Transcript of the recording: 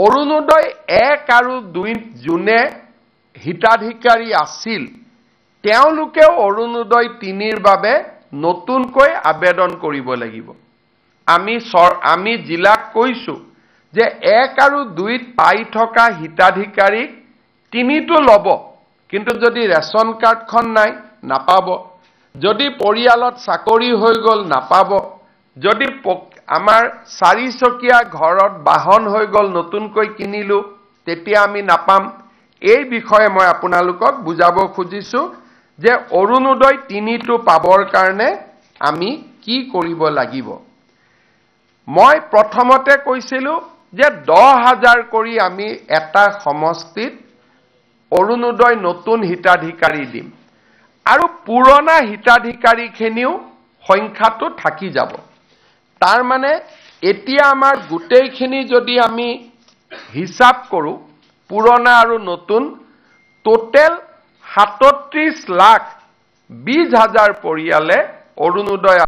অৰুণোদয় 1 আৰু 2 জুনে হিতাধিকাৰী আছিল তেওঁলোকেও অৰুণোদয় 3ৰ বাবে নতুনকৈ আবেদন কৰিব লাগিব। আমি জিলাক কৈছো যে 1 আৰু 2ত পাই থকা হিতাধিকাৰীক 3টো ল'ব, কিন্তু যদি ৰেশন কাৰ্ডখন নাই নাপাব, যদি পৰিয়ালত চাকৰি হৈ গ'ল নাপাব, যদি আমাৰ 4 চকীয়া ঘৰত বাহন হৈ গ'ল নতুনকৈ কিনিলো তেতিয়া আমি নাপাম। এই বিষয়ে মই আপোনালোকক বুজাব খুজিছো যে অৰুণোদয় 3টো পাবৰ কাৰণে আমি কি কৰিব লাগিব। মই প্ৰথমতে কৈছিলো যে 10,000 কৰি আমি এটা সমষ্টিত অৰুণোদয় নতুন হিতাধিকাৰী দিম আৰু পুৰণা হিতাধিকাৰীখিনিও সংখ্যাটো থাকি যাব। তাৰ মানে এতিয়া আমাৰ গোটেইখিনি যদি আমি হিসাব কৰো পুৰণা আৰু নতুন টোটেল 37,20,000 পৰিয়ালে অৰুণোদয়